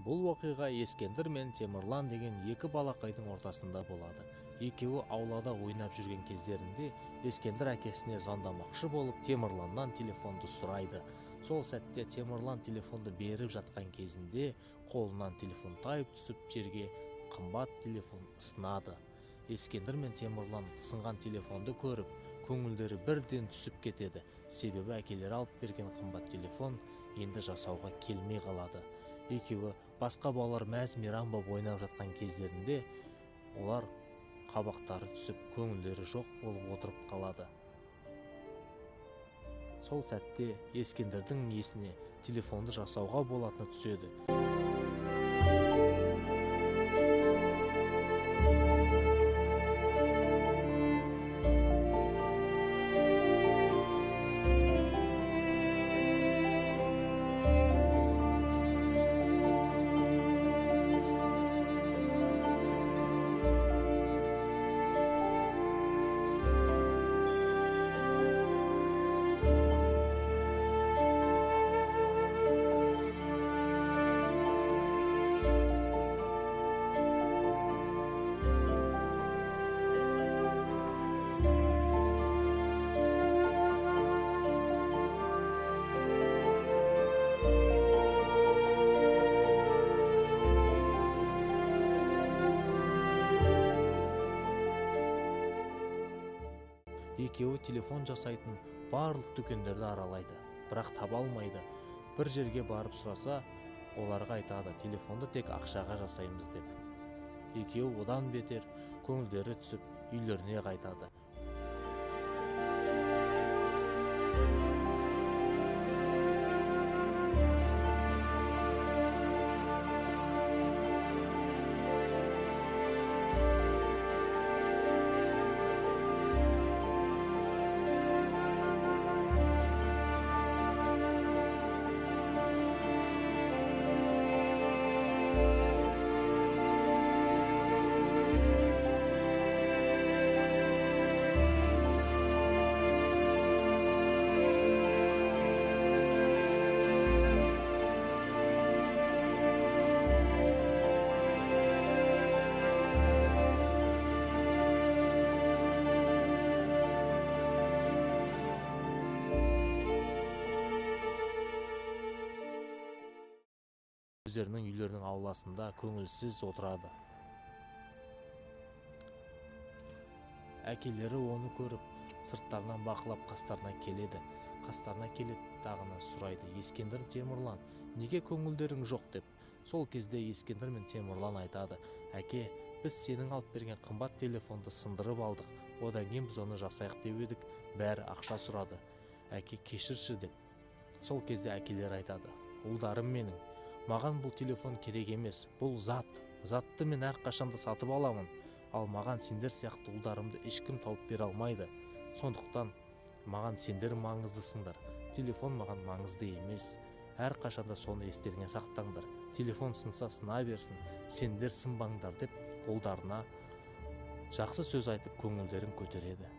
Бұл оқиға Ескендір мен Темірлан деген екі балақайдың ортасында болады. Екеуі аулада ойнап жүрген кездерінде Ескендір әкесіне звондамақшы болып Темірланнан телефонды сұрайды. Сол сәтте Темірлан телефонды беріп жатқан кезінде қолынан телефон тайып түсіп жерге қымбат телефон сынады. Ескендір мен Темірлан сынған телефонды көріп, көңілдері бірден түсіп кетеді. Себебі әкелері алып берген қымбат телефон енді жасауға келмей қалады. Екеуі басқа балалар мәз-мейрам боп ойнап жатқан кездерінде олар қабақтары түсіп, көңілдері жоқ болып отырып қалады. Сол сәтте Ескендірдің есіне телефонды жасауға болатыны түседі. Екеуі телефон жасайтын барлық дүкендерді аралайды, бірақ таба алмайды. Бір жерге барып сұраса, оларға айтады, телефонды тек ақшаға жасаймыз деп. Екеуі одан бетер көңілдері түсіп, үйлеріне қайтады. Өздерінің үйлерінің ауласында көңілсіз отырады. Әкелері оны көріп, сырттарынан бақылап қастарына келеді. Қастарына келеді тағына сұрайды: Ескендір, Темірлан, неге көңілдерің жоқ деп. Сол кезде Ескендір мен Темірлан айтады: әке, біз сенің алып берген қымбат телефонды сындырып алдық. Одан кейін біз оны жасайық деп едік, бәрі ақша сұрады. Әке, кешірші деп. Сол кезде әкелер айтады: ұлдарым менің, маған бұл телефон керек емес, бұл затты мен әрқашанда сатып аламын, ал маған сендер сияқты ұлдарымды ешкім тауып бере алмайды. Сондықтан маған сендер маңыздысыңдар, телефон маған маңызды емес. Әрқашанда соны естеріңе сақтаңдар. Телефон сынса сына берсін, сендер сынбаңдар деп ұлдарына жақсы сөз айтып көңілдерін көтереді.